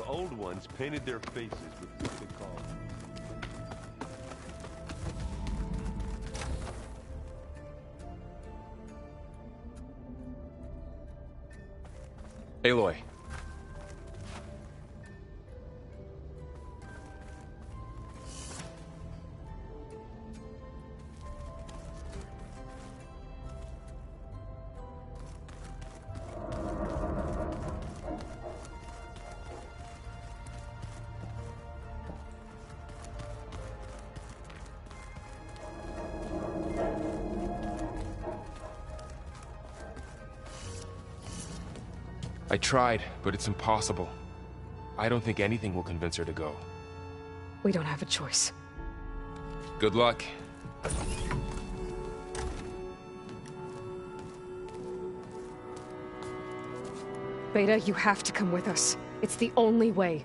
the old ones painted their faces with what they call Aloy. I tried, but it's impossible. I don't think anything will convince her to go. We don't have a choice. Good luck. Beta, you have to come with us. It's the only way.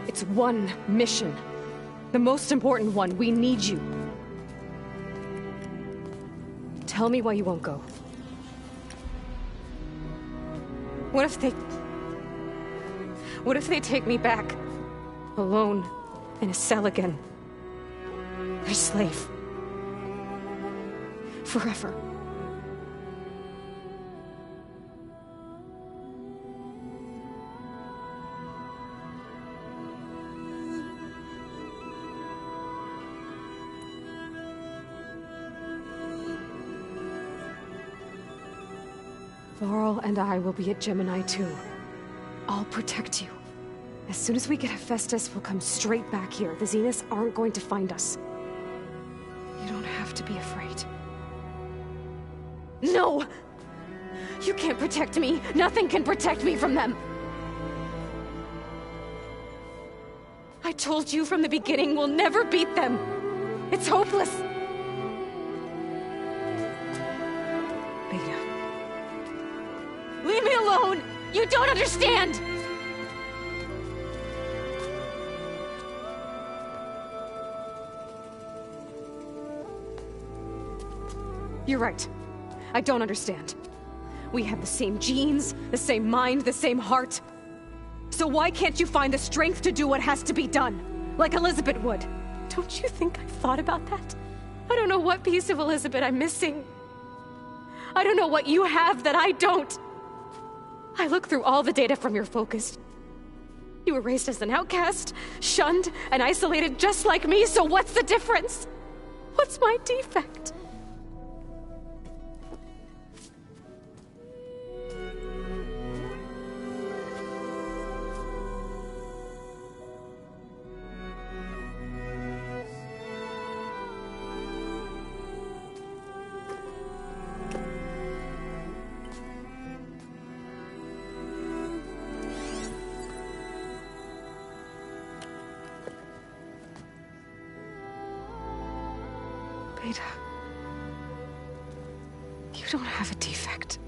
It's one mission. The most important one. We need you. Tell me why you won't go. What if they take me back? Alone, in a cell again. A slave. Forever. Varl and I will be at Gemini too. I'll protect you. As soon as we get Hephaestus, we'll come straight back here. The Zeniths aren't going to find us. You don't have to be afraid. No! You can't protect me! Nothing can protect me from them! I told you from the beginning, we'll never beat them! It's hopeless! Beta. Leave me alone! You don't understand! You're right. I don't understand. We have the same genes, the same mind, the same heart. So why can't you find the strength to do what has to be done? Like Elizabeth would. Don't you think I've thought about that? I don't know what piece of Elizabeth I'm missing. I don't know what you have that I don't. I look through all the data from your focus. You were raised as an outcast, shunned, and isolated just like me, so what's the difference? What's my defect? Beta, you don't have a defect.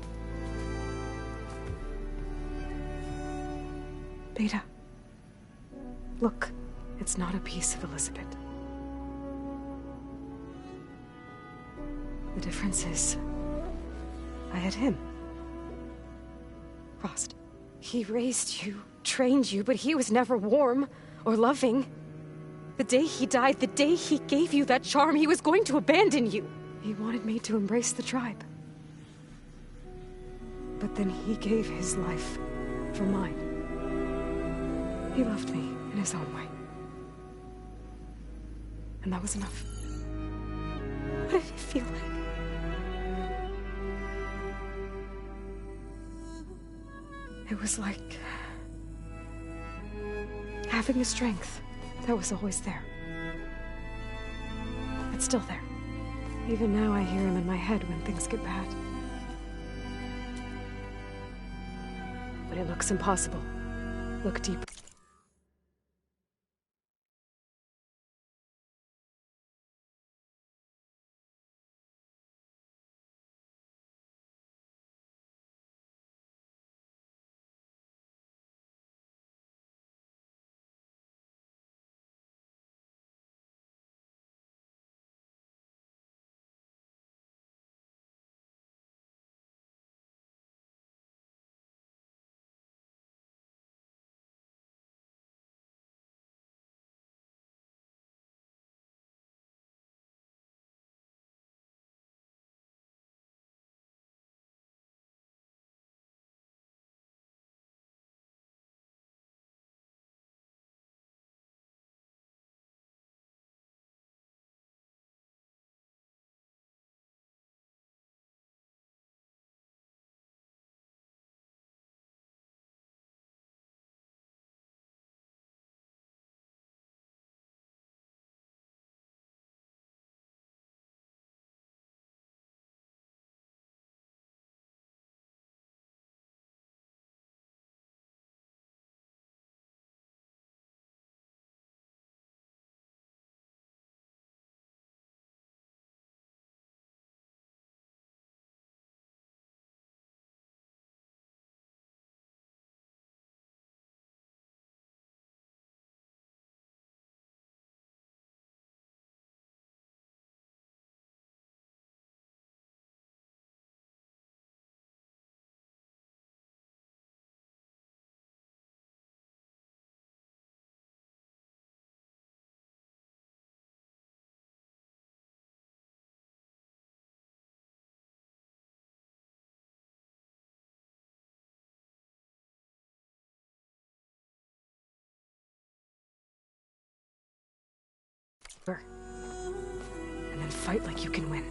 Beta, look, it's not a piece of Elizabeth. The difference is, I had him. Frost. He raised you, trained you, but he was never warm or loving. The day he died, the day he gave you that charm, he was going to abandon you. He wanted me to embrace the tribe. But then he gave his life for mine. He loved me in his own way. And that was enough. What did it feel like? It was like having a strength that was always there. It's still there. Even now I hear him in my head when things get bad. When it looks impossible, look deeper. And then fight like you can win.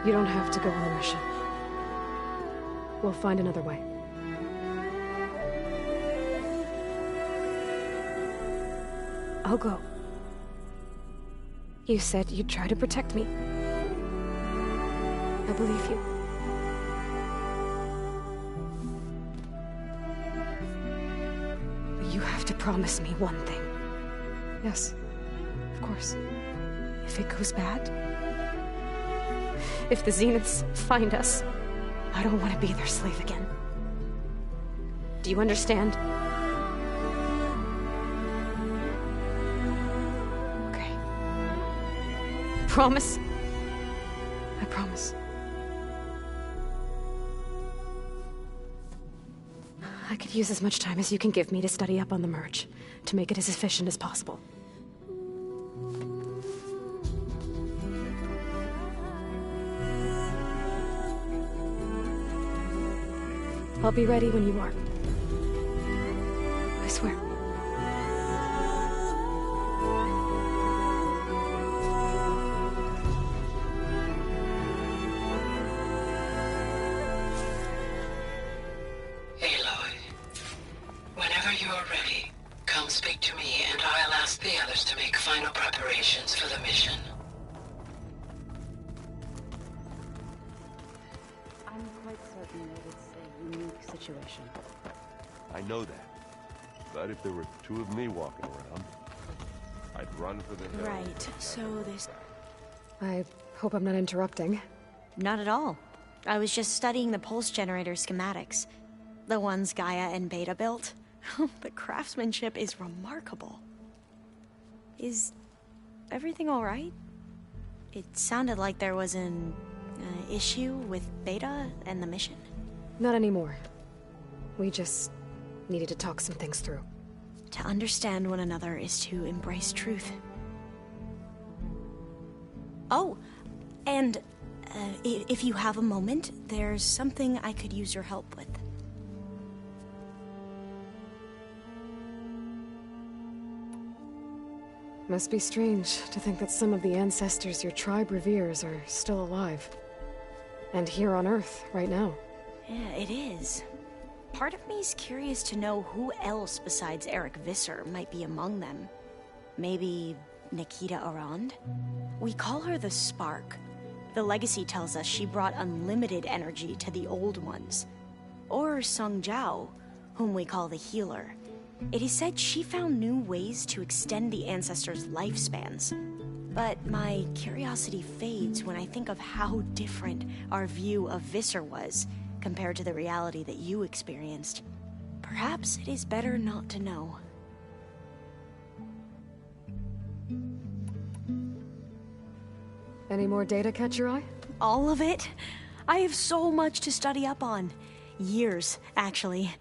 You don't have to go on the mission. We'll find another way. I'll go. You said you'd try to protect me. I believe you. But you have to promise me one thing. Yes, of course. If it goes bad, if the Zeniths find us, I don't want to be their slave again. Do you understand? Okay. Promise? I promise. I could use as much time as you can give me to study up on the merge, to make it as efficient as possible. I'll be ready when you are. I swear. Aloy, whenever you are ready, come speak to me and I'll ask the others to make final preparations for the mission. I'm quite certain that it's a unique situation. I know that. But if there were two of me walking around, I'd run for the hills. Right, so this... I hope I'm not interrupting. Not at all. I was just studying the pulse generator schematics. The ones Gaia and Beta built. The craftsmanship is remarkable. Is everything alright? It sounded like there was an issue with Beta and the mission. Not anymore. We just needed to talk some things through. To understand one another is to embrace truth. Oh, and if you have a moment, there's something I could use your help with. Must be strange to think that some of the ancestors your tribe reveres are still alive. And here on Earth, right now. Yeah, it is. Part of me's curious to know who else besides Eric Visser might be among them. Maybe Nikita Arand? We call her the Spark. The legacy tells us she brought unlimited energy to the old ones. Or Sung Jiao, whom we call the Healer. It is said she found new ways to extend the ancestors' lifespans. But my curiosity fades when I think of how different our view of Visser was compared to the reality that you experienced. Perhaps it is better not to know. Any more data catch your eye? All of it? I have so much to study up on. Years, actually.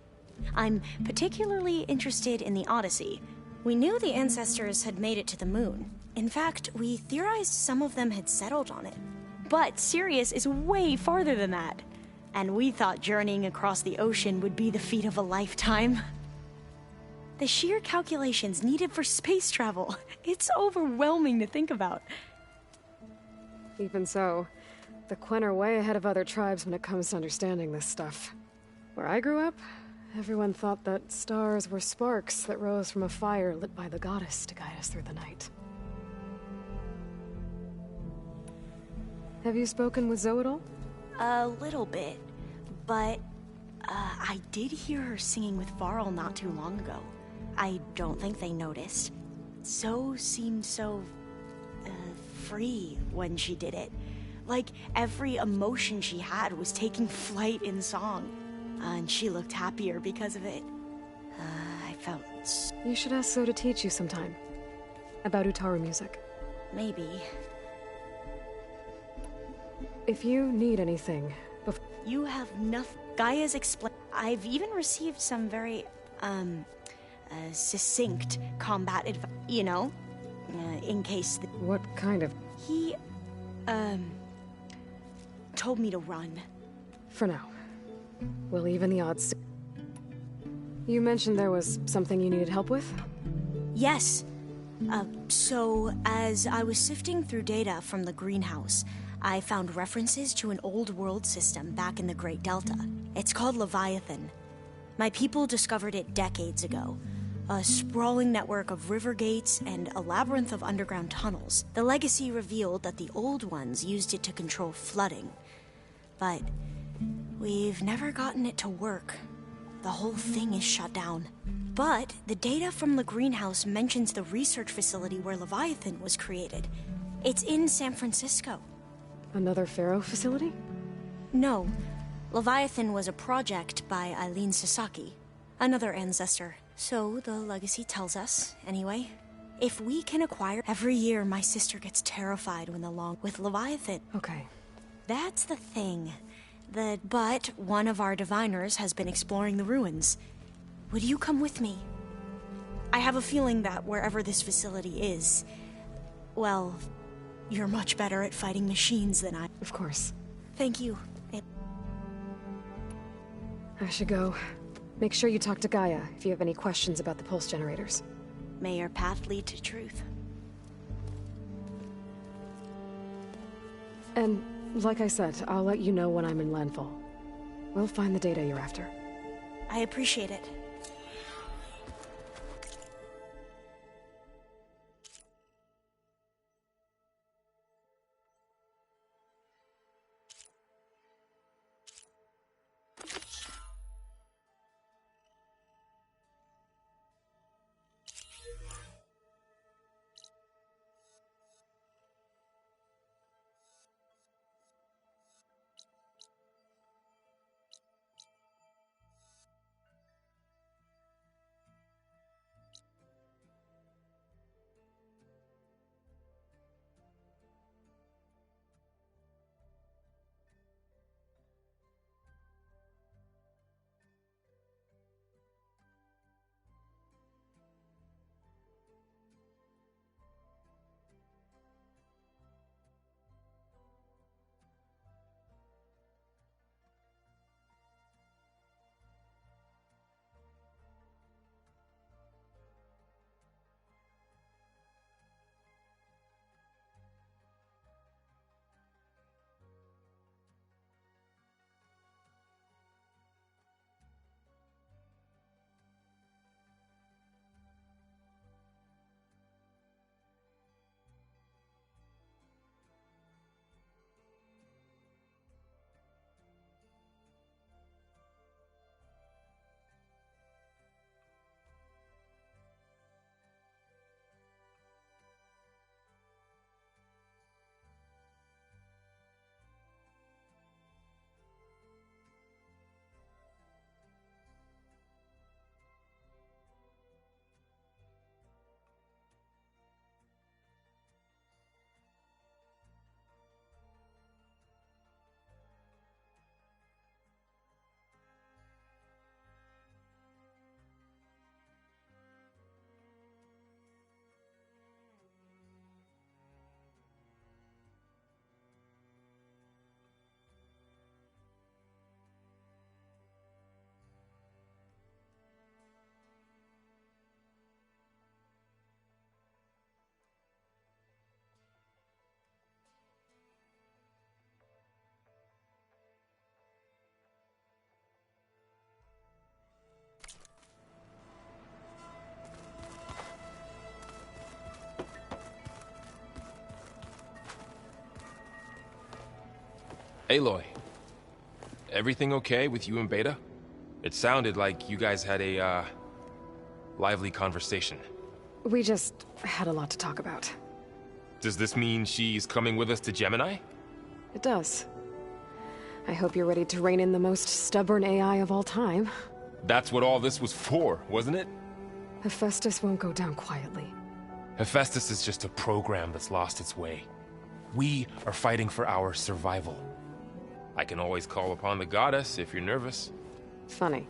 I'm particularly interested in the Odyssey. We knew the ancestors had made it to the moon. In fact, we theorized some of them had settled on it. But Sirius is way farther than that. And we thought journeying across the ocean would be the feat of a lifetime. The sheer calculations needed for space travel, it's overwhelming to think about. Even so, the Quen are way ahead of other tribes when it comes to understanding this stuff. Where I grew up, everyone thought that stars were sparks that rose from a fire lit by the goddess to guide us through the night. Have you spoken with Zoe at all? A little bit, but I did hear her singing with Varl not too long ago. I don't think they noticed. Zoe seemed so free when she did it. Like every emotion she had was taking flight in song. And she looked happier because of it. I felt... You should ask Zoe to teach you sometime. About Utaru music. Maybe. If you need anything, You have nothing. Gaia's explain. I've even received some very, succinct combat advice, you know? In case What kind of... He, told me to run. For now. We'll even the odds. You mentioned there was something you needed help with? Yes. So, as I was sifting through data from the greenhouse, I found references to an old world system back in the Great Delta. It's called Leviathan. My people discovered it decades ago. A sprawling network of river gates and a labyrinth of underground tunnels. The legacy revealed that the old ones used it to control flooding. But we've never gotten it to work. The whole thing is shut down. But the data from the greenhouse mentions the research facility where Leviathan was created. It's in San Francisco. Another Pharaoh facility? No. Leviathan was a project by Eileen Sasaki, another ancestor. So the legacy tells us, anyway. If we can acquire... Every year my sister gets terrified when with Leviathan. Okay. That's the thing. But one of our diviners has been exploring the ruins. Would you come with me? I have a feeling that wherever this facility is, well, you're much better at fighting machines than I. Of course. Thank you. I should go. Make sure you talk to Gaia if you have any questions about the pulse generators. May your path lead to truth. And, like I said, I'll let you know when I'm in landfall. We'll find the data you're after. I appreciate it. Aloy, everything okay with you and Beta? It sounded like you guys had a, lively conversation. We just had a lot to talk about. Does this mean she's coming with us to Gemini? It does. I hope you're ready to rein in the most stubborn AI of all time. That's what all this was for, wasn't it? Hephaestus won't go down quietly. Hephaestus is just a program that's lost its way. We are fighting for our survival. I can always call upon the goddess if you're nervous. Funny.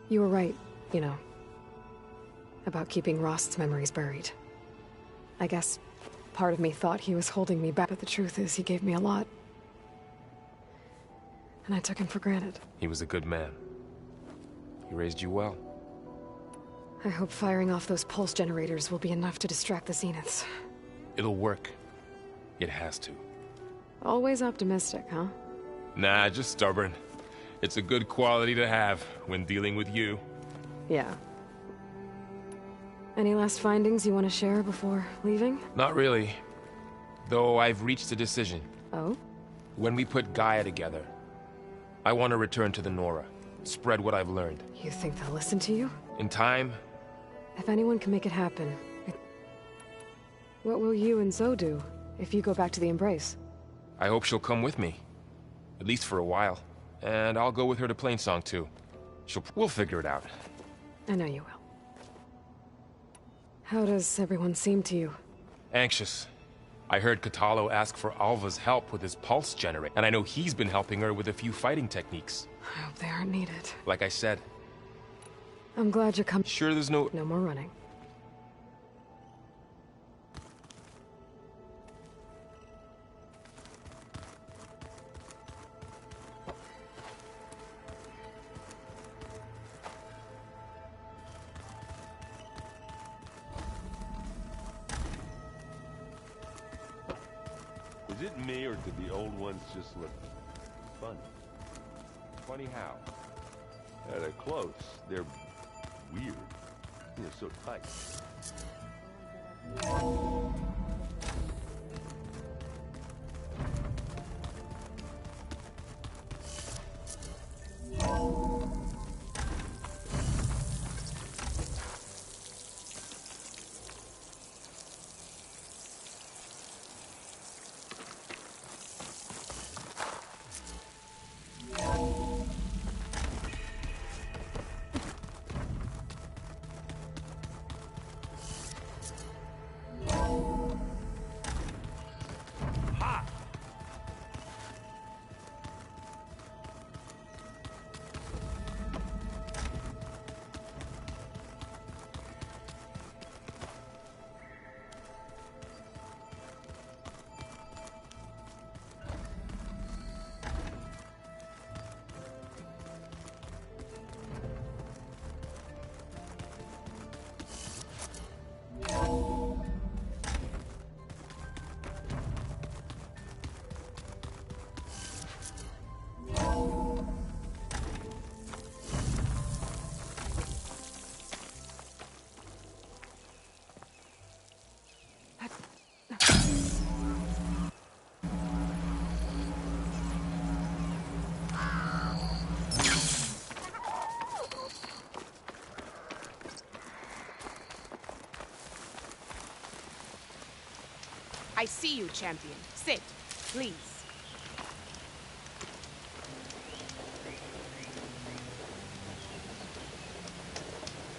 You were right, you know, about keeping Rost's memories buried. I guess part of me thought he was holding me back, but the truth is he gave me a lot. And I took him for granted. He was a good man. He raised you well. I hope firing off those pulse generators will be enough to distract the Zeniths. It'll work. It has to. Always optimistic, huh? Nah, just stubborn. It's a good quality to have when dealing with you. Yeah. Any last findings you want to share before leaving? Not really. Though I've reached a decision. Oh? When we put Gaia together, I want to return to the Nora. Spread what I've learned. You think they'll listen to you? In time... If anyone can make it happen... What will you and Zoe do if you go back to the Embrace? I hope she'll come with me. At least for a while. And I'll go with her to Plainsong too. We'll figure it out. I know you will. How does everyone seem to you? Anxious. I heard Kotallo ask for Alva's help with his pulse generator, and I know he's been helping her with a few fighting techniques. I hope they aren't needed. Like I said. I'm glad you're coming. Sure there's no... No more running. Is it me, or did the old ones just look funny? Funny how? They're close. They're weird. They're so tight. I see you, champion. Sit, please.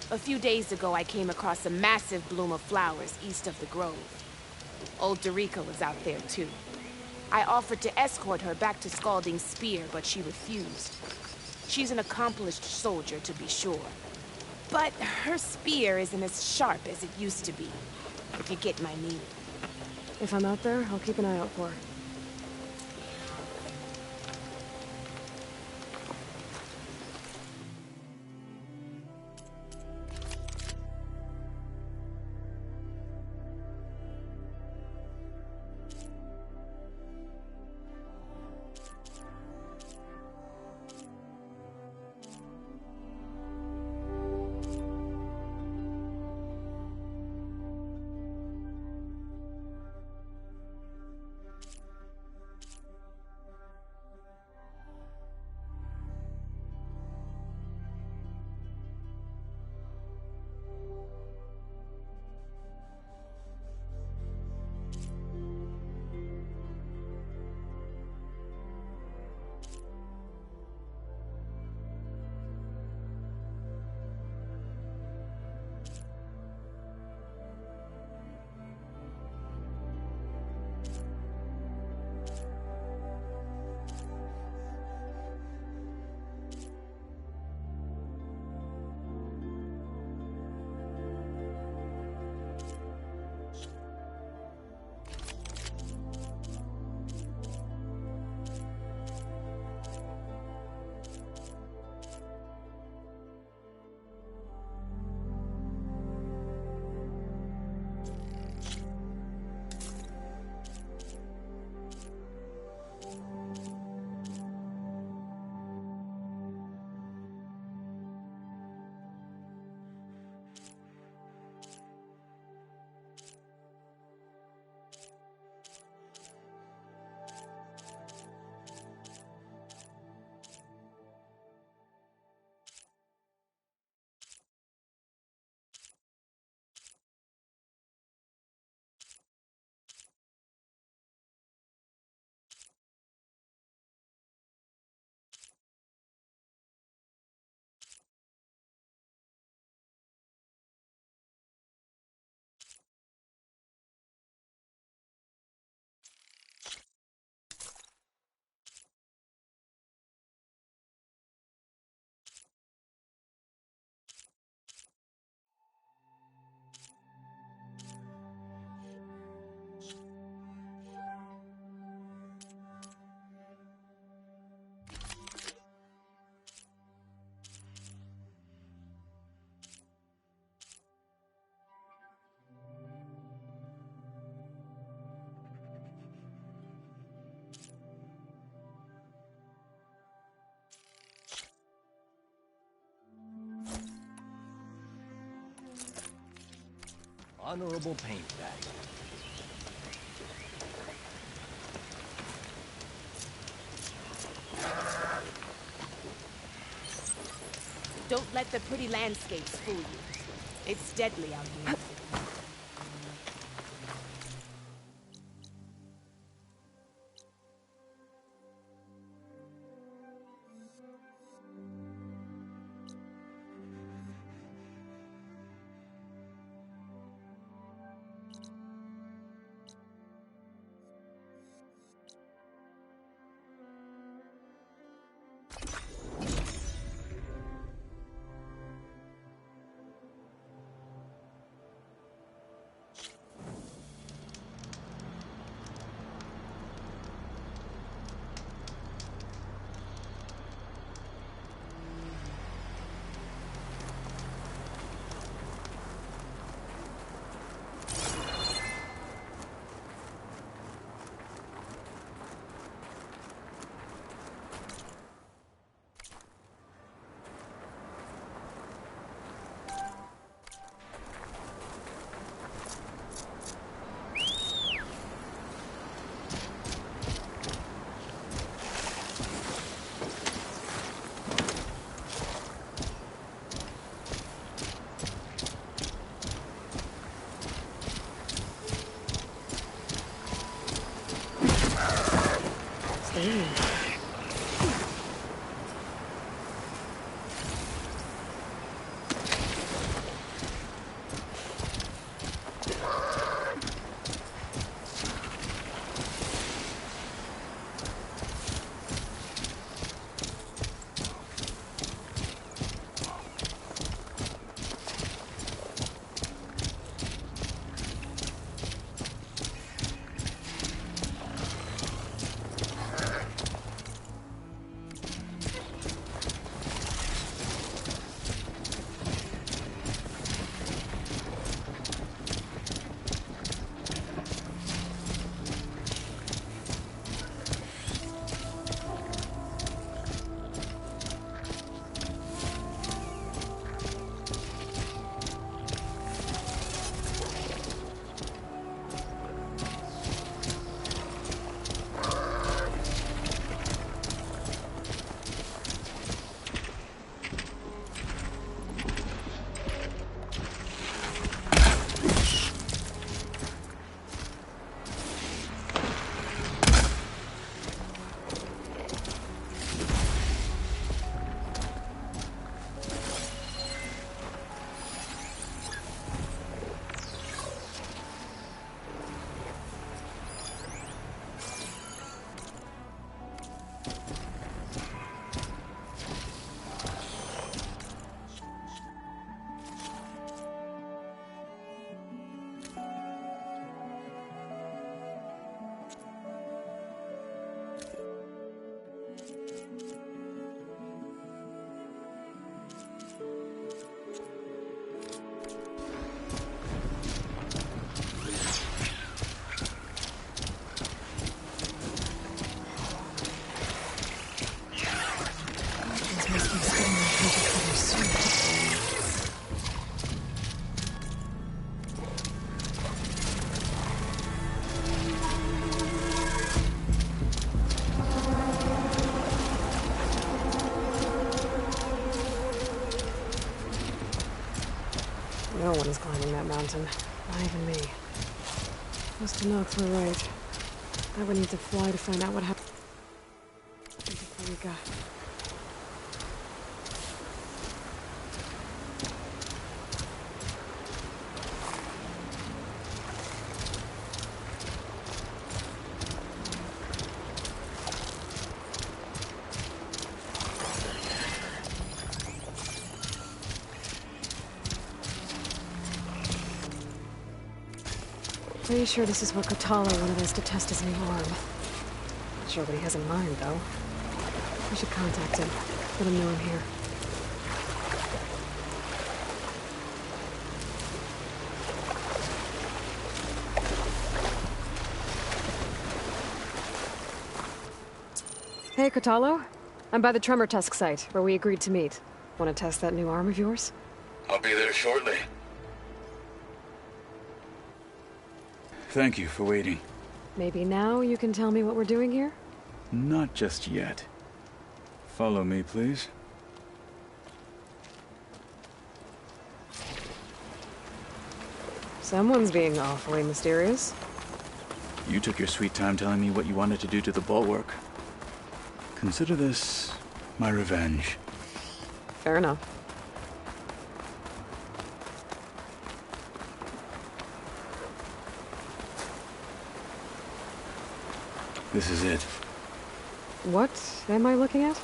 A few days ago, I came across a massive bloom of flowers east of the grove. Old Derica was out there, too. I offered to escort her back to Scalding's Spear, but she refused. She's an accomplished soldier, to be sure. But her spear isn't as sharp as it used to be, if you get my meaning. If I'm out there, I'll keep an eye out for her. honorable paint bag. Don't let the pretty landscapes fool you. It's deadly out here. No one's climbing that mountain. Not even me. Must have knocked her right. I would need to fly to find out what happened. Eureka. Pretty sure this is what Kotallo wanted us to test his new arm. Not sure what he has in mind, though. We should contact him. Let him know I'm here. Hey, Kotallo. I'm by the Tremor Tusk site, where we agreed to meet. Want to test that new arm of yours? I'll be there shortly. Thank you for waiting. Maybe now you can tell me what we're doing here? Not just yet. Follow me, please. Someone's being awfully mysterious. You took your sweet time telling me what you wanted to do to the bulwark. Consider this my revenge. Fair enough. This is it. What am I looking at?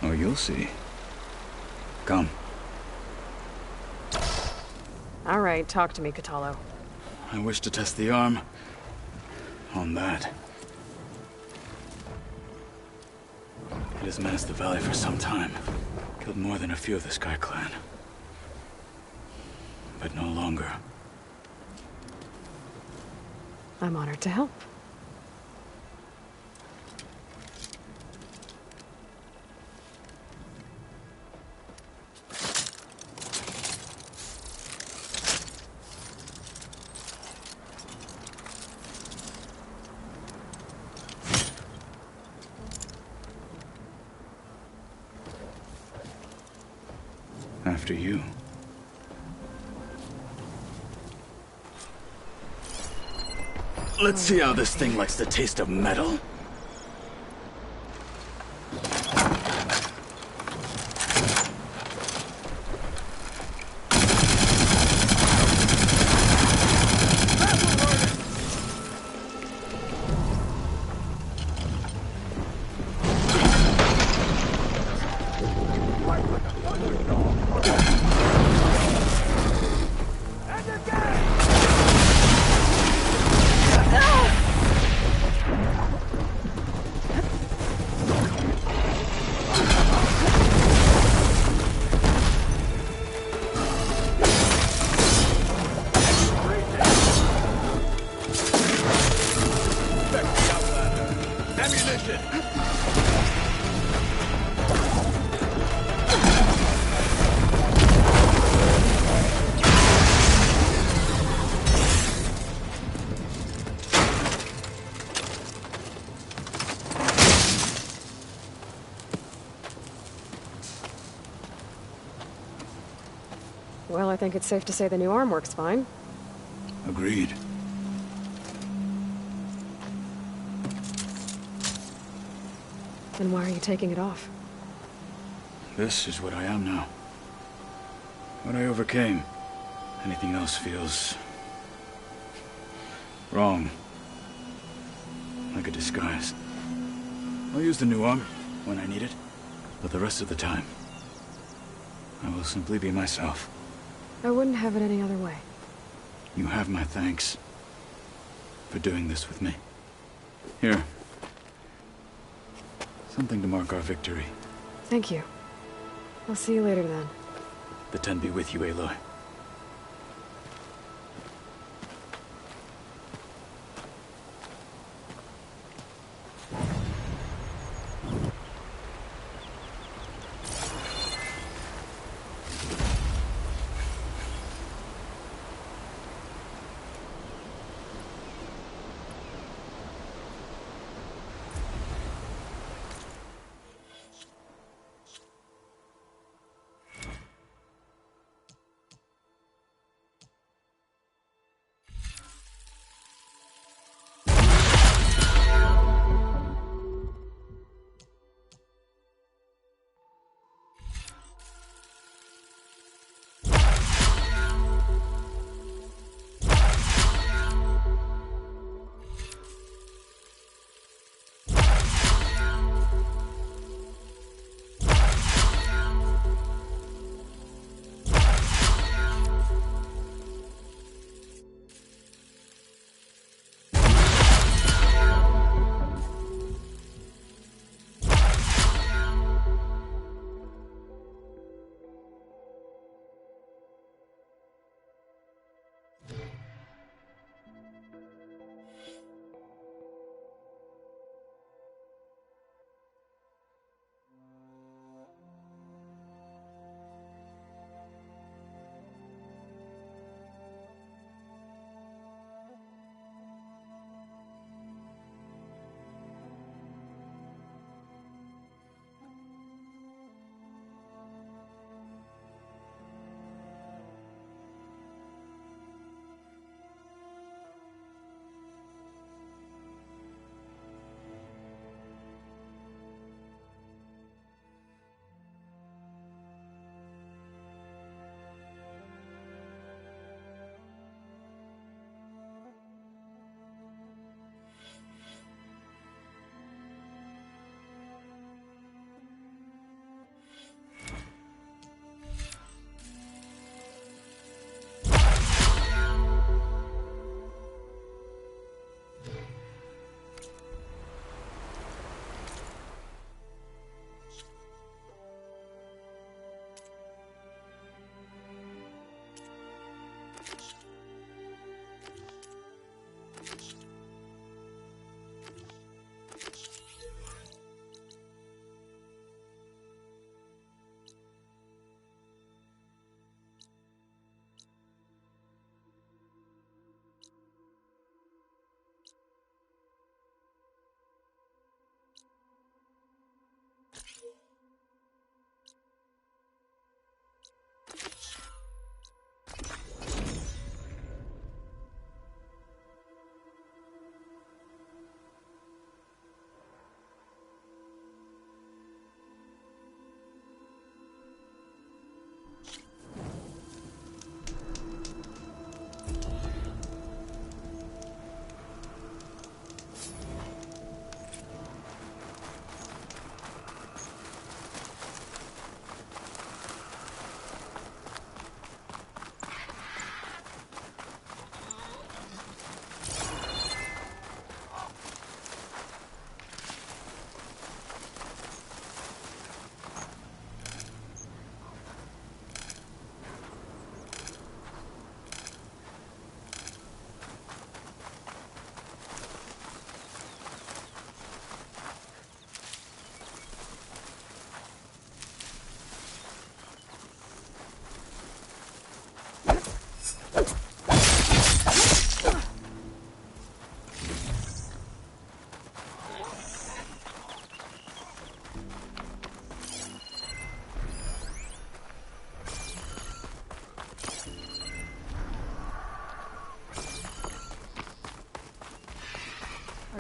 Oh, you'll see. Come. All right, talk to me, Kotallo. I wish to test the arm on that. It has menaced the valley for some time. Killed more than a few of the Sky Clan. But no longer. I'm honored to help. After you. Let's see how this thing likes the taste of metal. Well, I think it's safe to say the new arm works fine. Agreed. Then why are you taking it off? This is what I am now. What I overcame. Anything else feels... wrong. Like a disguise. I'll use the new arm when I need it, but the rest of the time, I will simply be myself. I wouldn't have it any other way. You have my thanks for doing this with me. Here. Something to mark our victory. Thank you. I'll see you later then. The Ten be with you, Aloy.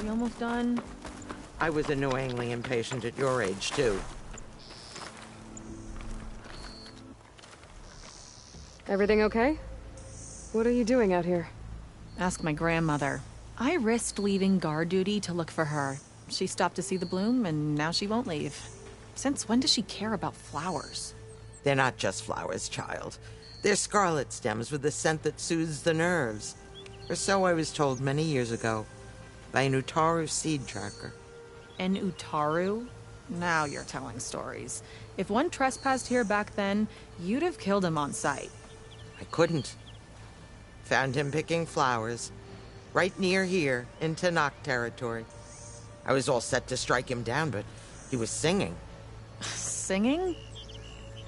Are you almost done? I was annoyingly impatient at your age, too. Everything okay? What are you doing out here? Ask my grandmother. I risked leaving guard duty to look for her. She stopped to see the bloom, and now she won't leave. Since when does she care about flowers? They're not just flowers, child. They're scarlet stems with a scent that soothes the nerves. Or so I was told many years ago by an Utaru seed tracker. An Utaru? Now you're telling stories. If one trespassed here back then, you'd have killed him on sight. I couldn't. Found him picking flowers, right near here, in Tanakh territory. I was all set to strike him down, but he was singing. Singing?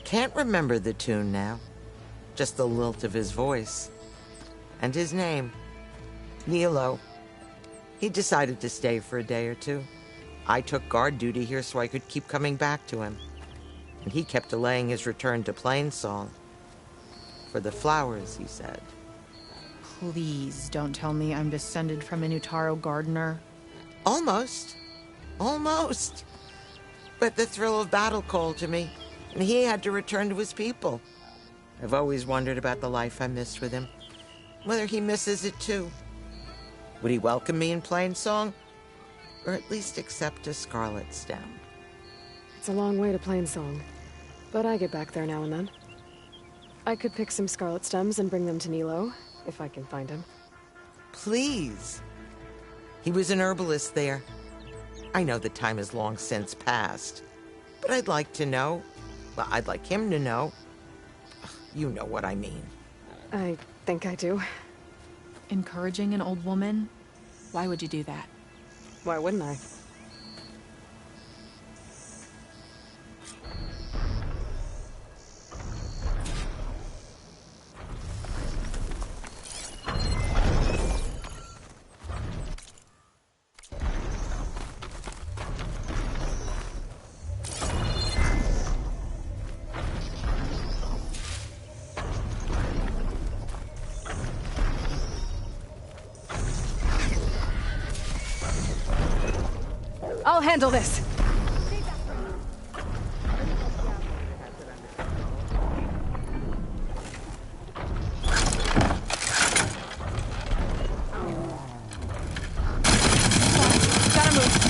Can't remember the tune now. Just the lilt of his voice. And his name. Nilo. He decided to stay for a day or two. I took guard duty here so I could keep coming back to him. And he kept delaying his return to Plainsong. For the flowers, he said. Please don't tell me I'm descended from an Utaru gardener. Almost. Almost. But the thrill of battle called to me, and he had to return to his people. I've always wondered about the life I missed with him. Whether he misses it too. Would he welcome me in Plainsong? Or at least accept a scarlet stem? It's a long way to Plainsong, but I get back there now and then. I could pick some scarlet stems and bring them to Nilo, if I can find him. Please. He was an herbalist there. I know the time has long since passed, but I'd like to know. Well, I'd like him to know. You know what I mean. I think I do. Encouraging an old woman? Why would you do that? Why wouldn't I? I'll handle this. Gotta move.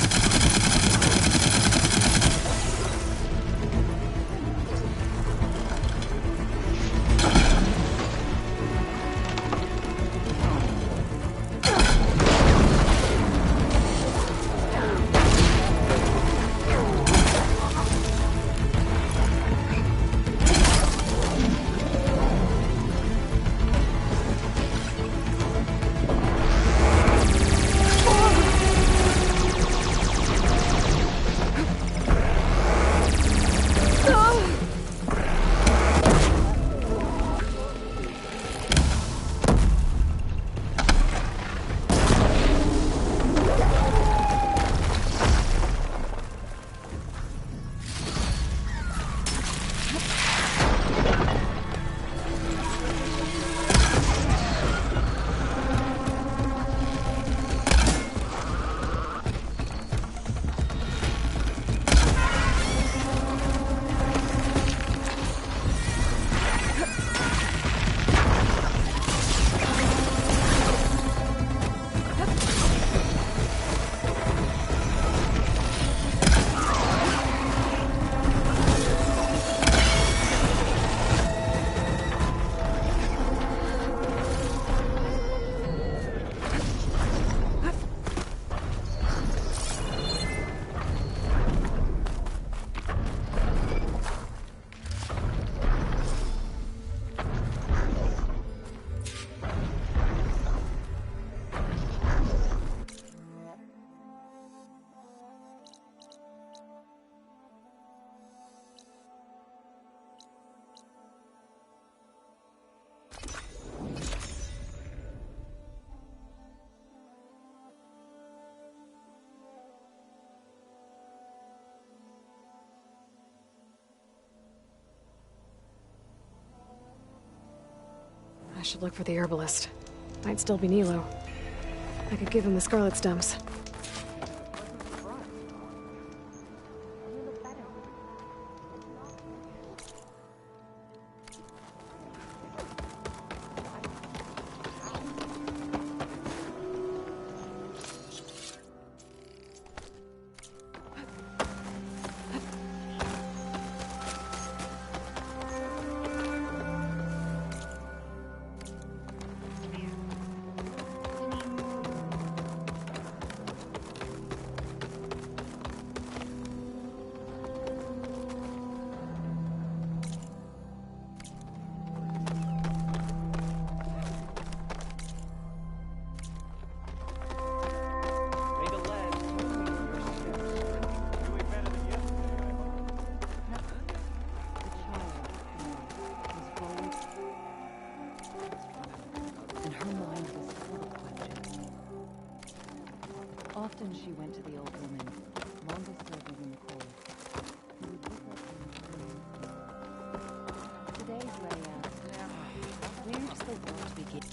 I should look for the herbalist. Might still be Nilo. I could give him the scarlet stems. Often she went to the old woman, longer serving in the cold. He would pick up and today's Ray asked, where does the world begin?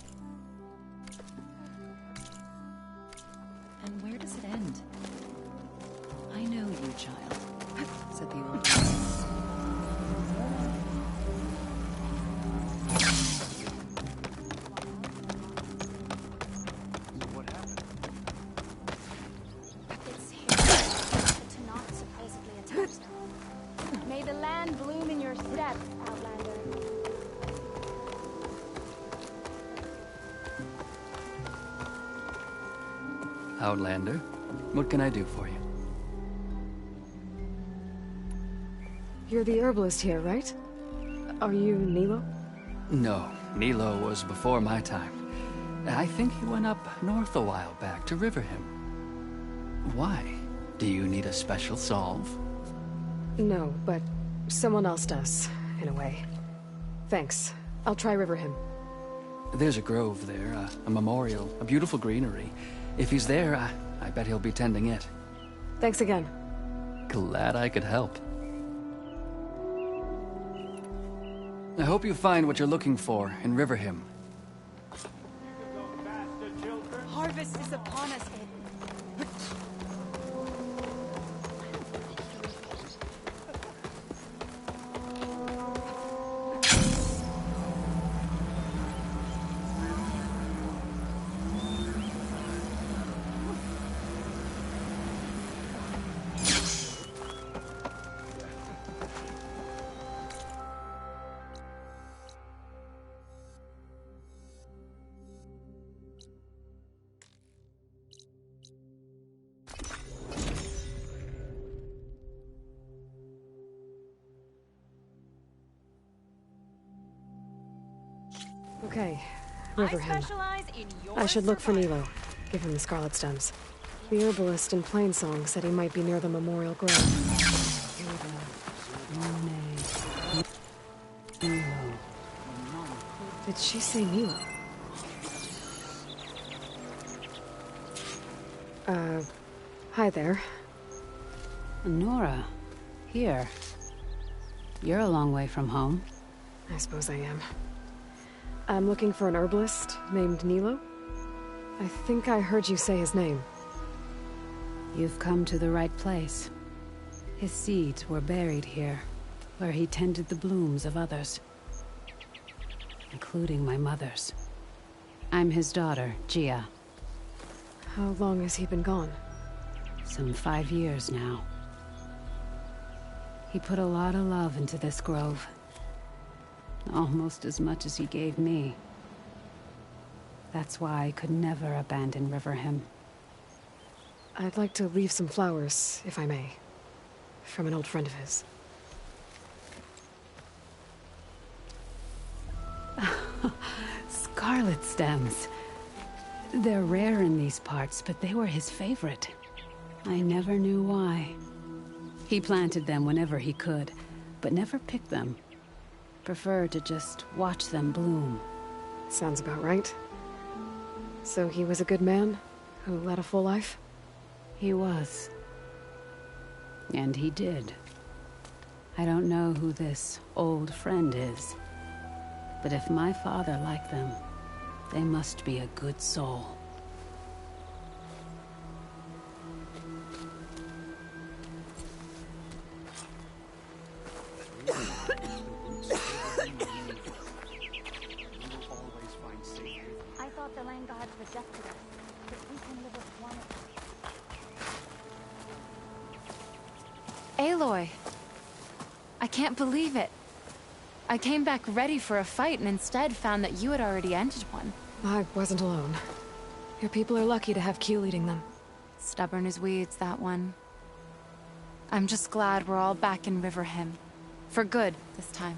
And where does it end? I know you, child, said the old woman. May the land bloom in your steps, Outlander. Outlander, what can I do for you? You're the herbalist here, right? Are you Nilo? No, Nilo was before my time. I think he went up north a while back to Riverhim. Why? Do you need a special solve? No, but someone else does, in a way. Thanks. I'll try Riverhim. There's a grove there, a memorial, a beautiful greenery. If he's there, I bet he'll be tending it. Thanks again. Glad I could help. I hope you find what you're looking for in Riverhim. Harvest is upon us. Okay, Riverhim. I should look for Nilo. Give him the scarlet stems. The herbalist in Plainsong said he might be near the memorial grove. Did she say Nilo? Hi there. Nora, here. You're a long way from home. I suppose I am. I'm looking for an herbalist named Nilo. I think I heard you say his name. You've come to the right place. His seeds were buried here, where he tended the blooms of others, including my mother's. I'm his daughter, Gia. How long has he been gone? Some 5 years now. He put a lot of love into this grove. Almost as much as he gave me. That's why I could never abandon Riverhim. I'd like to leave some flowers, if I may. From an old friend of his. Scarlet stems. They're rare in these parts, but they were his favorite. I never knew why. He planted them whenever he could, but never picked them. Preferred to just watch them bloom. Sounds about right. So he was a good man who led a full life? He was. And he did. I don't know who this old friend is. But if my father liked them, they must be a good soul. I thought the land gods rejected us, but we can live with one. Aloy! I can't believe it. I came back ready for a fight and instead found that you had already ended one. I wasn't alone. Your people are lucky to have Q leading them. Stubborn as weeds, that one. I'm just glad we're all back in Riverhymn. For good, this time.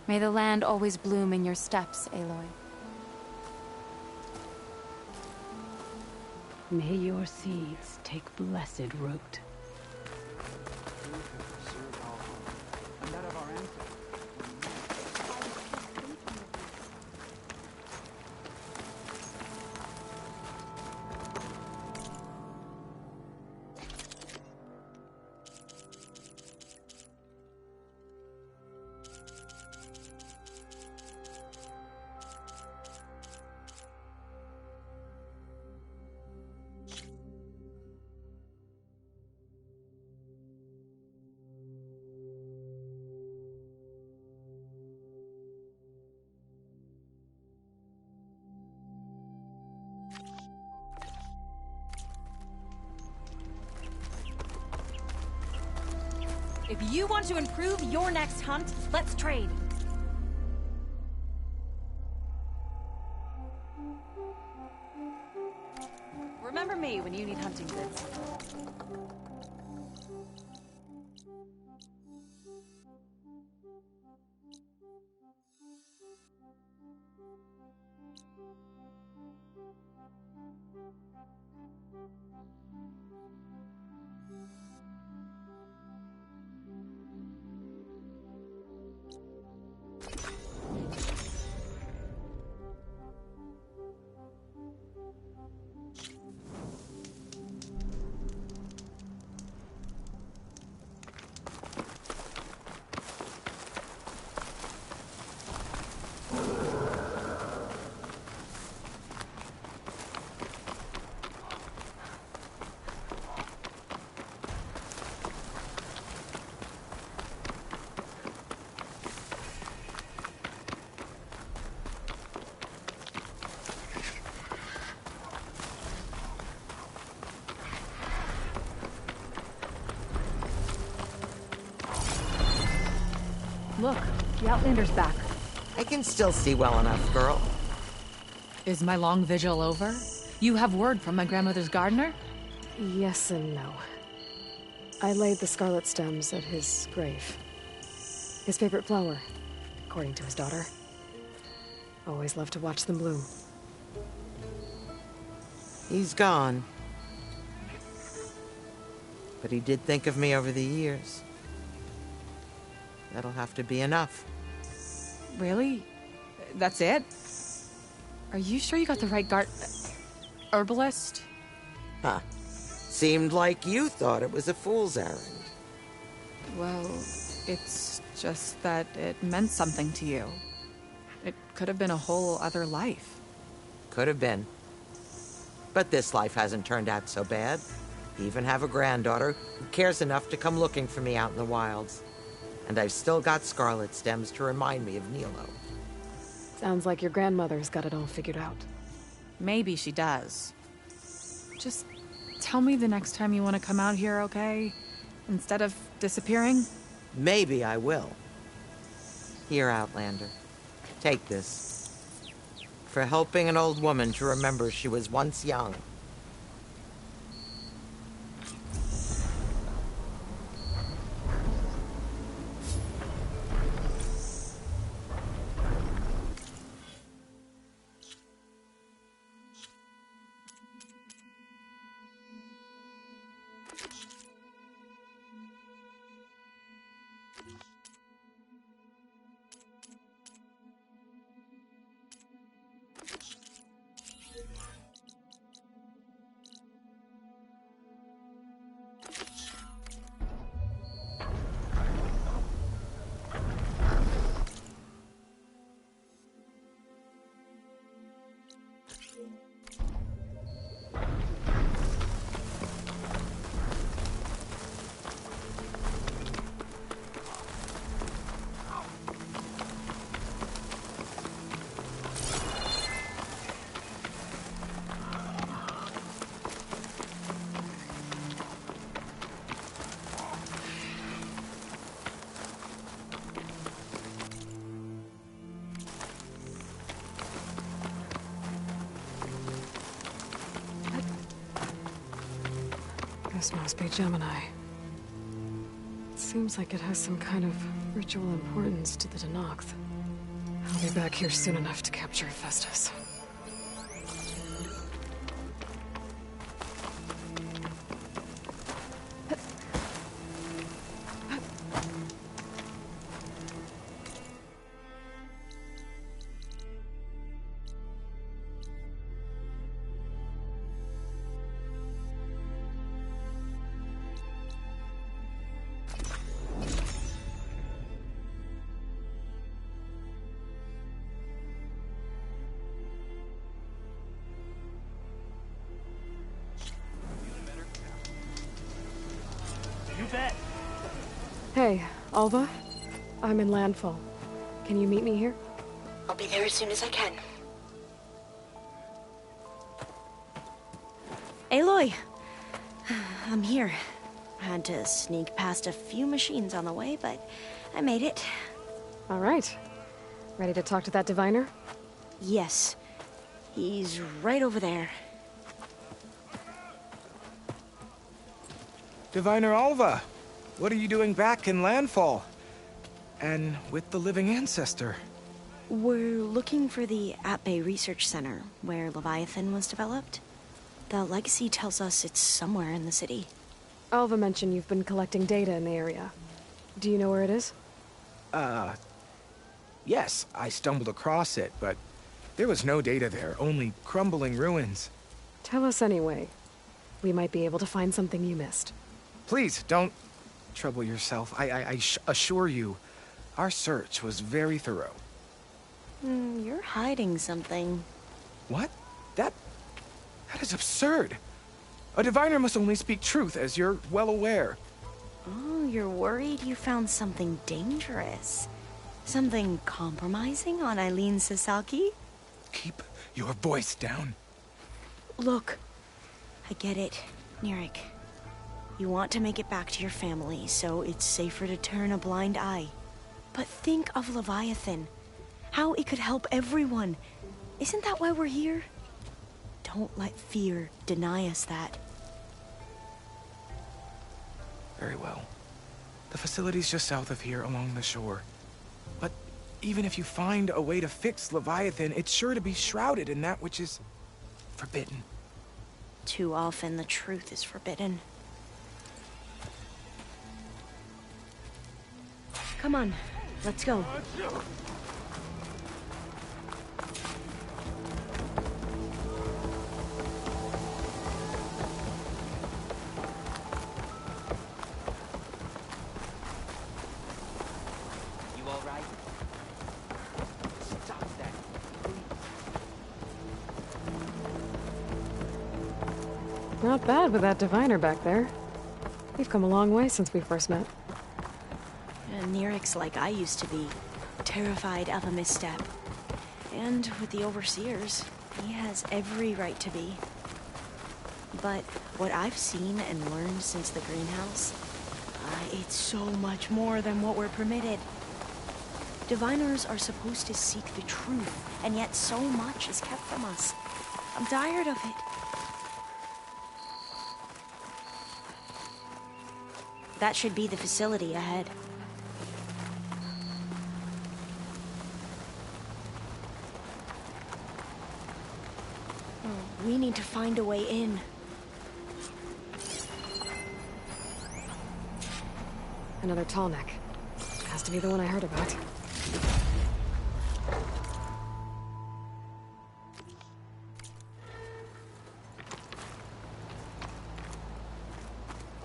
May the land always bloom in your steps, Aloy. May your seeds take blessed root. If you want to improve your next hunt, let's trade. Remember me when you need hunting goods. Look, the Outlander's back. I can still see well enough, girl. Is my long vigil over? You have word from my grandmother's gardener? Yes and no. I laid the scarlet stems at his grave. His favorite flower, according to his daughter. Always loved to watch them bloom. He's gone. But he did think of me over the years. That'll have to be enough. Really? That's it? Are you sure you got the right herbalist? Huh. Seemed like you thought it was a fool's errand. Well, it's just that it meant something to you. It could have been a whole other life. Could have been. But this life hasn't turned out so bad. I even have a granddaughter who cares enough to come looking for me out in the wilds. And I've still got scarlet stems to remind me of Nilo. Sounds like your grandmother's got it all figured out. Maybe she does. Just tell me the next time you want to come out here, okay? Instead of disappearing? Maybe I will. Here, Outlander. Take this. For helping an old woman to remember she was once young. This must be Gemini. It seems like it has some kind of ritual importance to the Denoth. I'll be back here soon enough to capture Festus. You bet. Hey, Alva. I'm in Landfall. Can you meet me here? I'll be there as soon as I can. Aloy! I'm here. Had to sneak past a few machines on the way, but I made it. All right. Ready to talk to that diviner? Yes. He's right over there. Diviner Alva, what are you doing back in Landfall? And with the living ancestor? We're looking for the At-Bay Research Center, where Leviathan was developed. The legacy tells us it's somewhere in the city. Alva mentioned you've been collecting data in the area. Do you know where it is? Yes, I stumbled across it, but there was no data there, only crumbling ruins. Tell us anyway. We might be able to find something you missed. Please, don't trouble yourself. I assure you, our search was very thorough. You're hiding something. What? That is absurd. A diviner must only speak truth, as you're well aware. Oh, you're worried you found something dangerous. Something compromising on Eileen Sasaki? Keep your voice down. Look, I get it, Nirik. You want to make it back to your family, so it's safer to turn a blind eye. But think of Leviathan. How it could help everyone. Isn't that why we're here? Don't let fear deny us that. Very well. The facility's just south of here, along the shore. But even if you find a way to fix Leviathan, it's sure to be shrouded in that which is forbidden. Too often the truth is forbidden. Come on, let's go. Not bad with that diviner back there. We've come a long way since we first met. Nirik's like I used to be, terrified of a misstep. And with the Overseers, he has every right to be. But what I've seen and learned since the greenhouse, it's so much more than what we're permitted. Diviners are supposed to seek the truth, and yet so much is kept from us. I'm tired of it. That should be the facility ahead. We need to find a way in. Another tall neck. Has to be the one I heard about.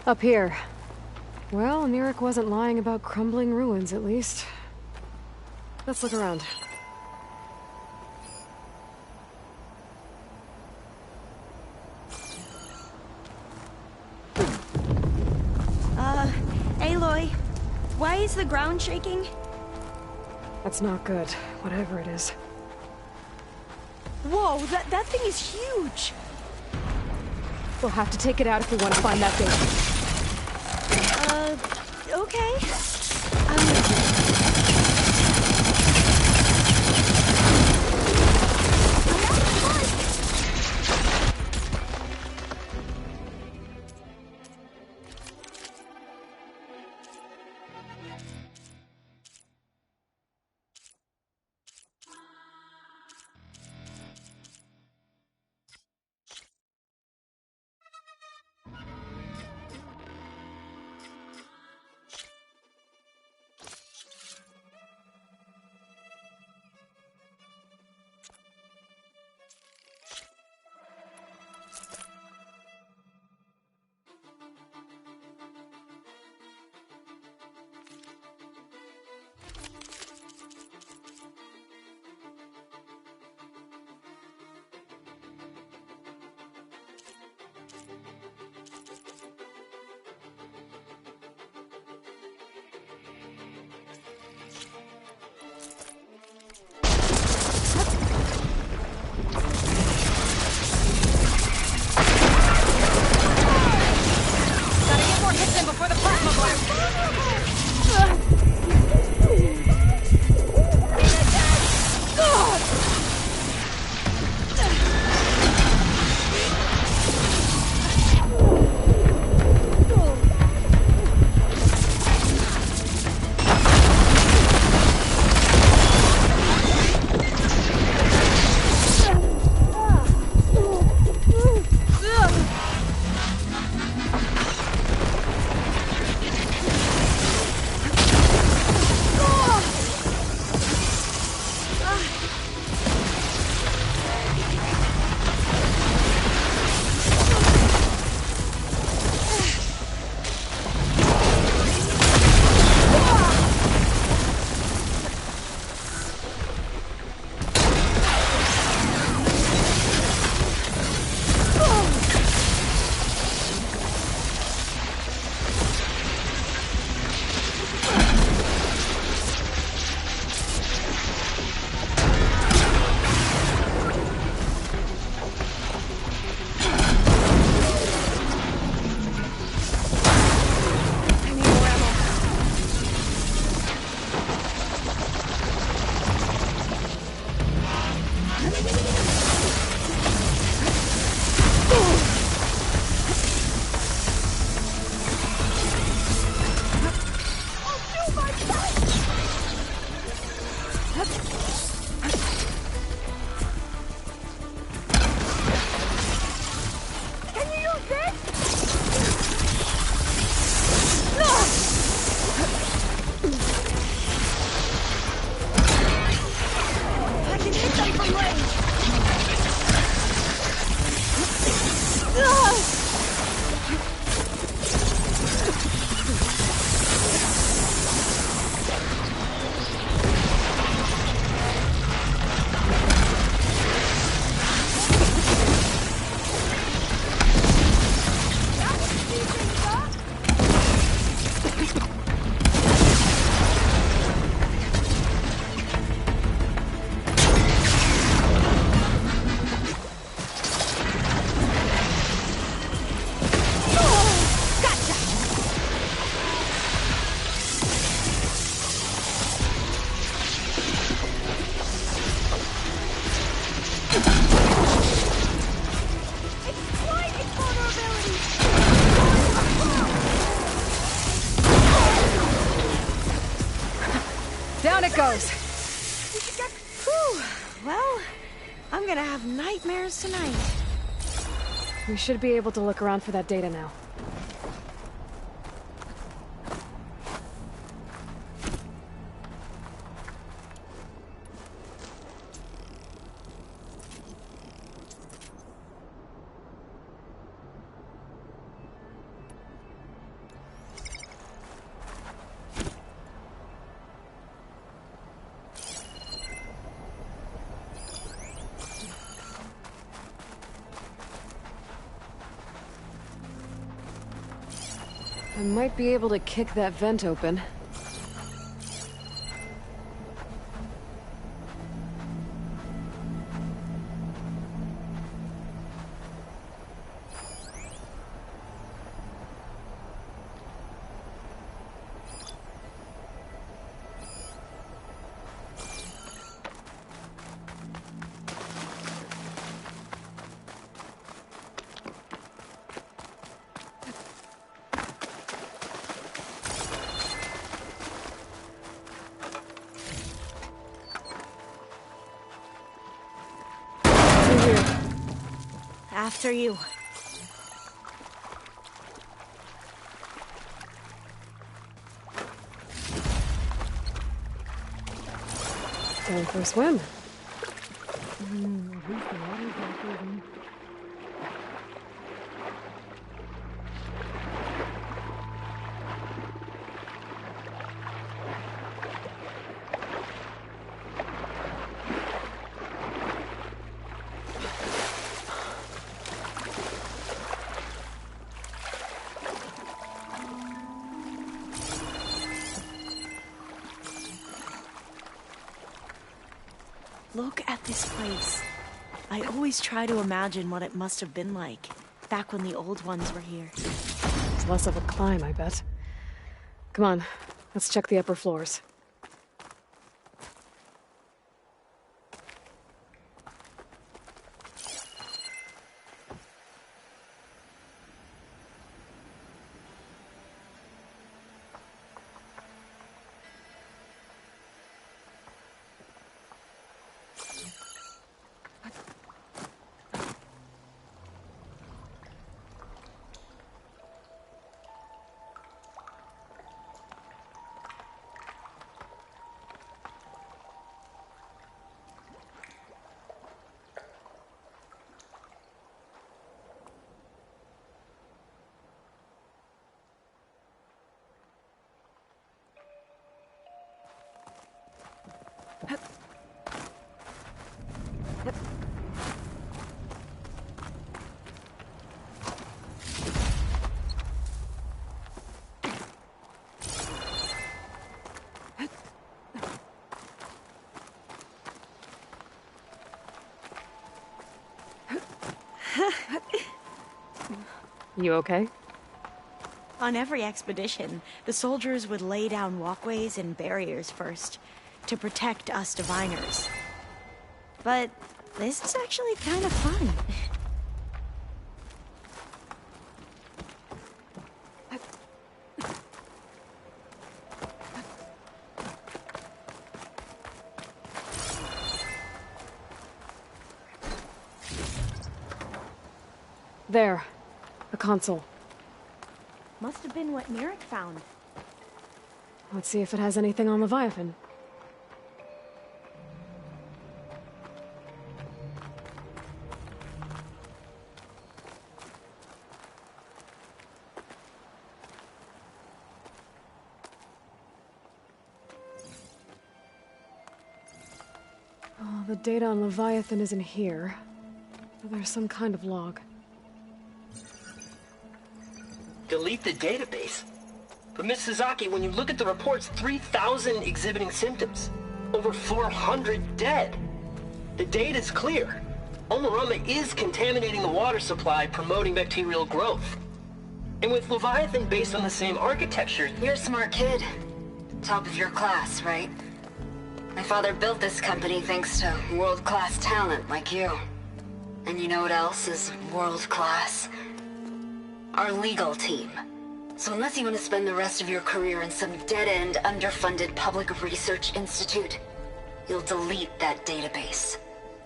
Up here. Well, Nirik wasn't lying about crumbling ruins, at least. Let's look around. Why is the ground shaking? That's not good, whatever it is. Whoa, that thing is huge! We'll have to take it out if we want to find that thing. Okay. Down it goes. Whew. Well, I'm gonna have nightmares tonight. We should be able to look around for that data now. I might be able to kick that vent open. After you. Time for a swim. Look at this place. I always try to imagine what it must have been like, back when the old ones were here. It's less of a climb, I bet. Come on, let's check the upper floors. You okay? On every expedition, the soldiers would lay down walkways and barriers first, to protect us diviners. But this is actually kind of fun. There. A console. Must have been what Merrick found. Let's see if it has anything on Leviathan. Oh, the data on Leviathan isn't here. But there's some kind of log. Delete the database. But Miss Sasaki, when you look at the reports, 3,000 exhibiting symptoms. Over 400 dead. The data's clear. Omarama is contaminating the water supply, promoting bacterial growth. And with Leviathan based on the same architecture... You're a smart kid. Top of your class, right? My father built this company thanks to world-class talent like you. And you know what else is world-class? Our legal team. So unless you want to spend the rest of your career in some dead-end, underfunded public research institute, you'll delete that database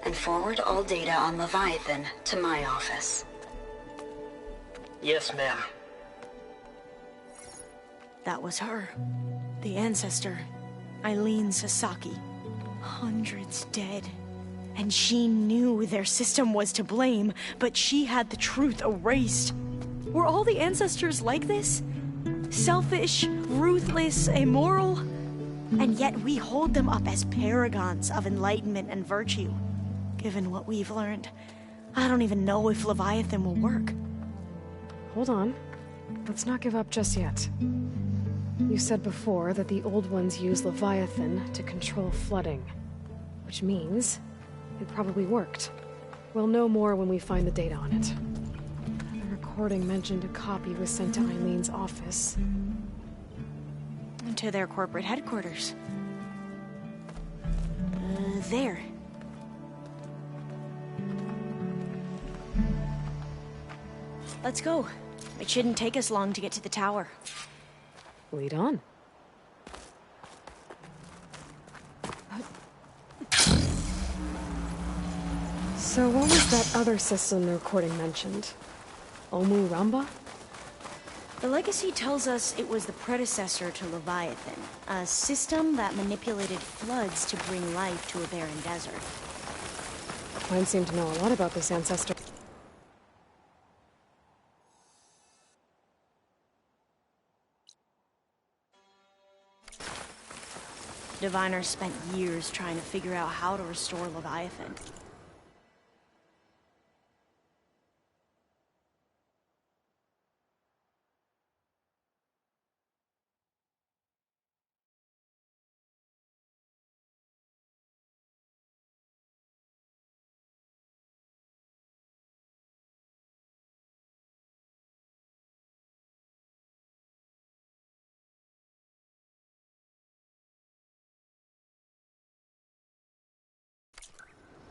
and forward all data on Leviathan to my office. Yes, ma'am. That was her. The ancestor. Eileen Sasaki. Hundreds dead. And she knew their system was to blame, but she had the truth erased. Were all the ancestors like this? Selfish, ruthless, immoral? And yet we hold them up as paragons of enlightenment and virtue. Given what we've learned, I don't even know if Leviathan will work. Hold on. Let's not give up just yet. You said before that the Old Ones use Leviathan to control flooding. Which means it probably worked. We'll know more when we find the data on it. Recording mentioned a copy was sent to Eileen's office. To their corporate headquarters. There. Let's go. It shouldn't take us long to get to the tower. Lead on. So what was that other system the recording mentioned? Omu Ramba? The legacy tells us it was the predecessor to Leviathan, a system that manipulated floods to bring life to a barren desert. Mine seem to know a lot about this ancestor. Diviners spent years trying to figure out how to restore Leviathan.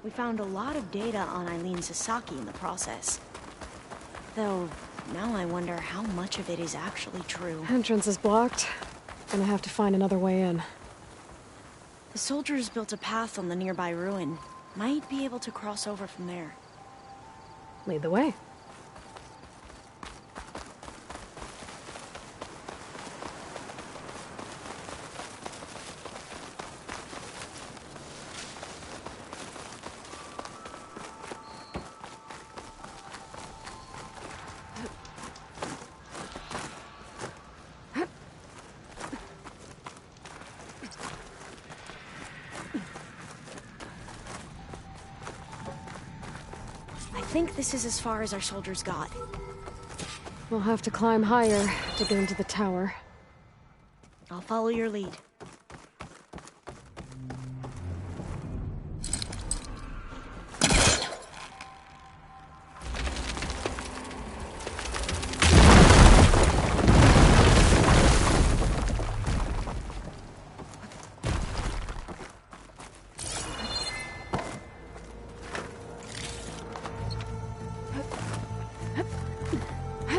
We found a lot of data on Eileen Sasaki in the process. Though, now I wonder how much of it is actually true. Entrance is blocked. Gonna have to find another way in. The soldiers built a path on the nearby ruin. Might be able to cross over from there. Lead the way. I think this is as far as our soldiers got. We'll have to climb higher to get into the tower. I'll follow your lead.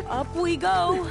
Up we go!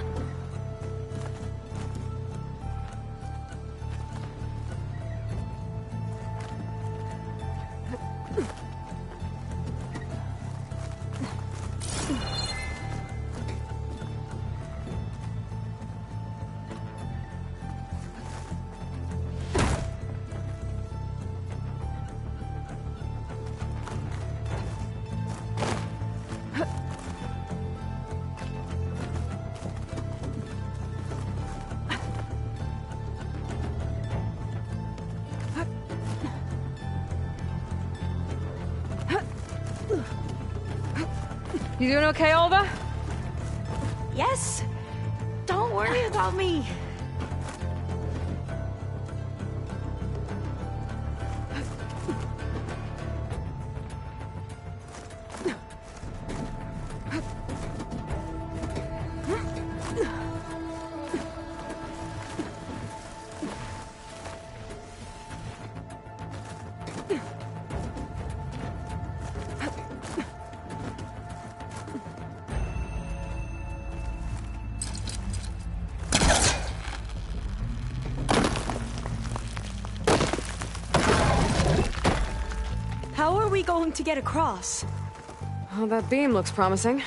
You doing okay, Olva? Yes! Don't worry about me! How are we going to get across? Oh, that beam looks promising.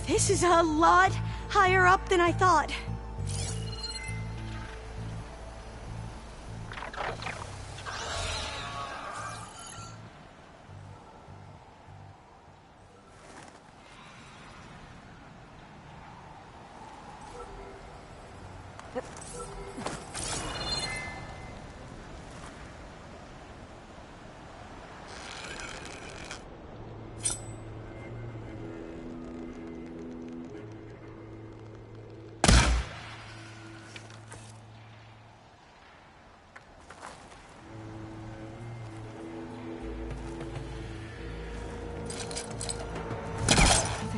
This is a lot higher up than I thought.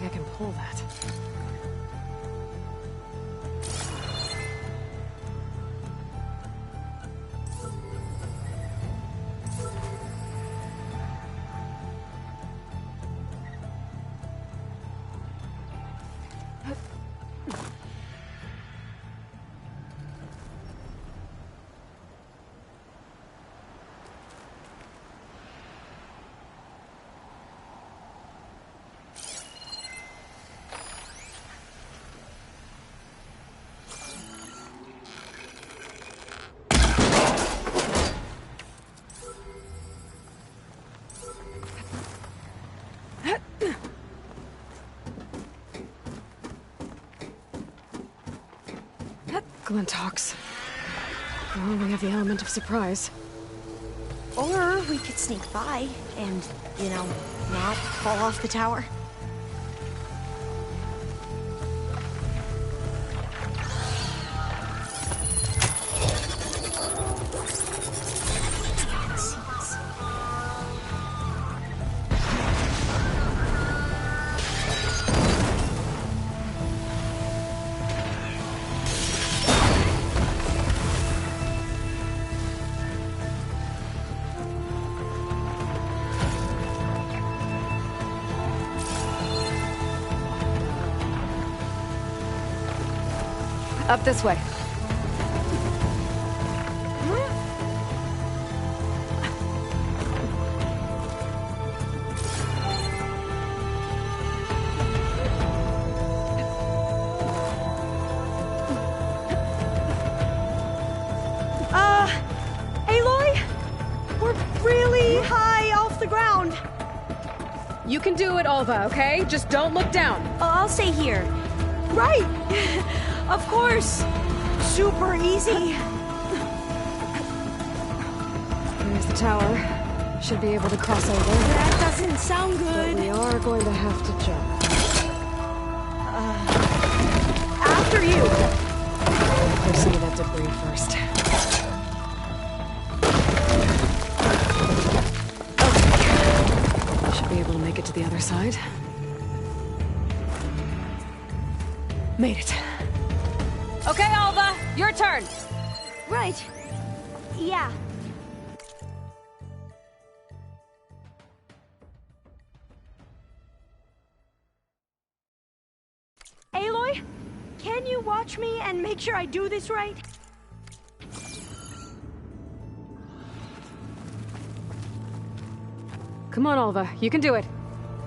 I can pull that. Glenn talks. Well, we have the element of surprise. Or we could sneak by and, you know, not fall off the tower. Up this way. Aloy? We're really high off the ground. You can do it, Olva, okay? Just don't look down. Oh, I'll stay here. Right! Of course! Super easy. There's the tower. Should be able to cross over. That doesn't sound good. But we are going to have to jump. After you! Clear some of that debris first. Okay. Should be able to make it to the other side. Made it. Okay, Alva, your turn. Right. Yeah. Aloy, can you watch me and make sure I do this right? Come on, Alva, you can do it.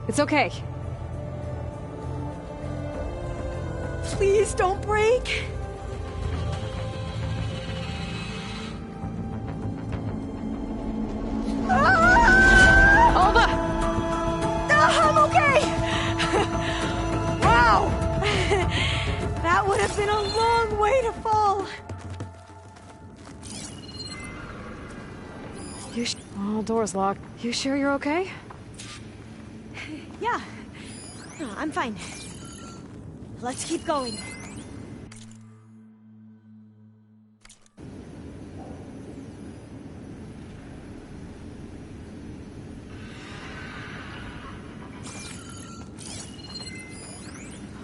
It's okay. Please don't break. Alva! I'm okay! Wow! That would have been a long way to fall. Oh, door's locked. You sure you're okay? Yeah. No, I'm fine. Let's keep going.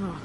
Oh.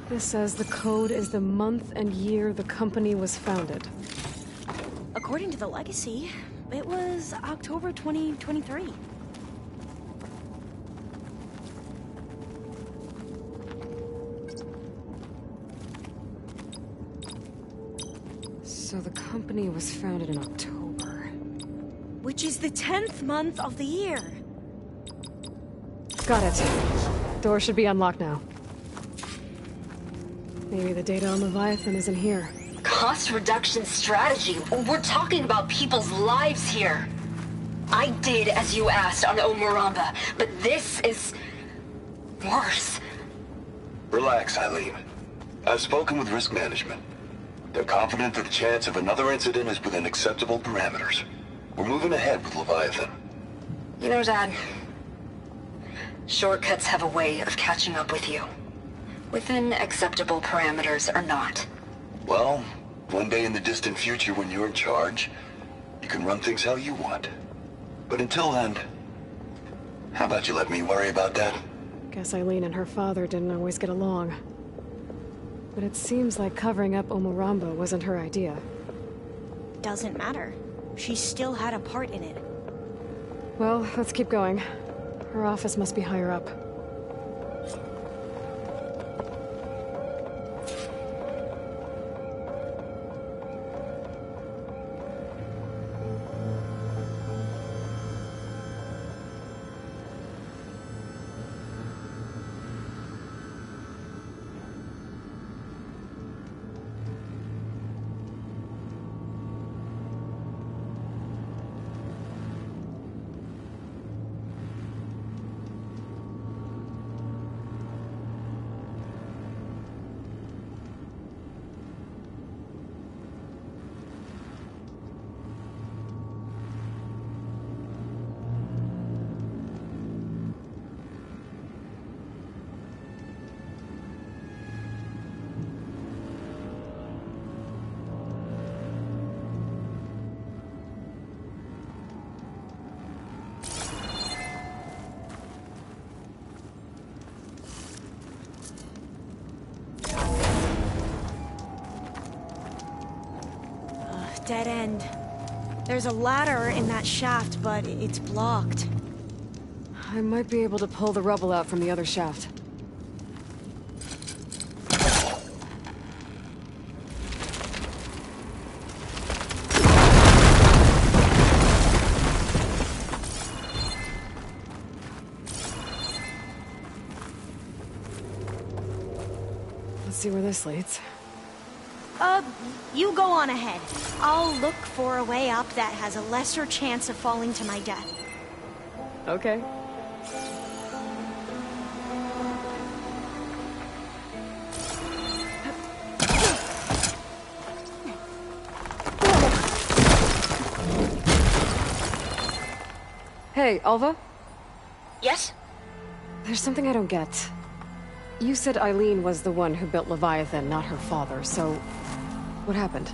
This says the code is the month and year the company was founded. According to the legacy, it was October 2023. So the company was founded in October. Which is the 10th month of the year. Got it. Door should be unlocked now. Maybe the data on Leviathan isn't here. Cost reduction strategy? We're talking about people's lives here. I did as you asked on Omuramba, but this is worse. Relax, Eileen. I've spoken with risk management. They're confident that the chance of another incident is within acceptable parameters. We're moving ahead with Leviathan. You know, Dad, shortcuts have a way of catching up with you. Within acceptable parameters or not. Well, one day in the distant future when you're in charge, you can run things how you want. But until then, how about you let me worry about that? Guess Eileen and her father didn't always get along. But it seems like covering up Omuramba wasn't her idea. Doesn't matter. She still had a part in it. Well, let's keep going. Her office must be higher up. Dead end. There's a ladder in that shaft, but it's blocked. I might be able to pull the rubble out from the other shaft. Let's see where this leads. You go on ahead. I'll look for a way up that has a lesser chance of falling to my death. Okay. Hey, Alva? Yes? There's something I don't get. You said Eileen was the one who built Leviathan, not her father, so... what happened?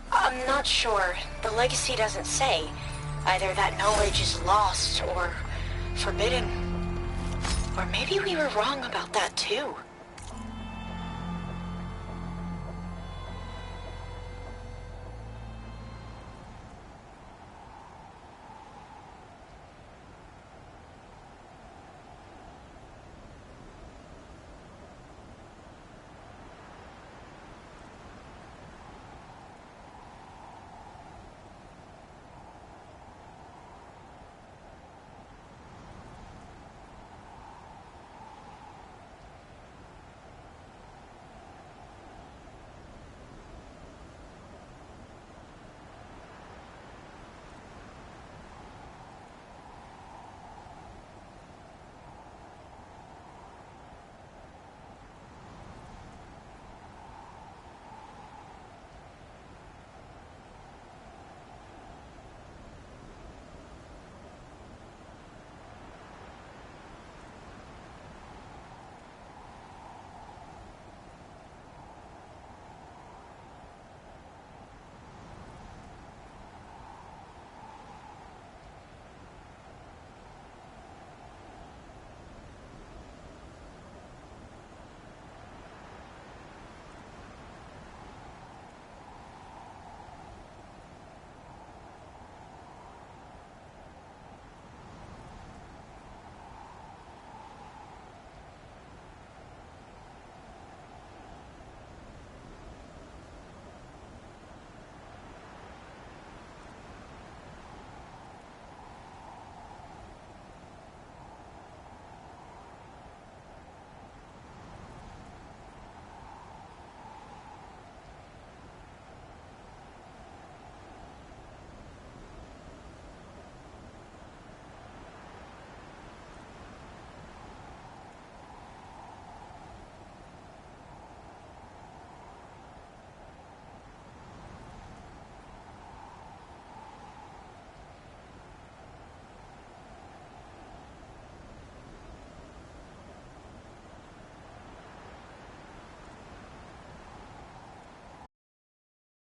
I'm not sure. The legacy doesn't say. Either that knowledge is lost, or forbidden. Or maybe we were wrong about that too.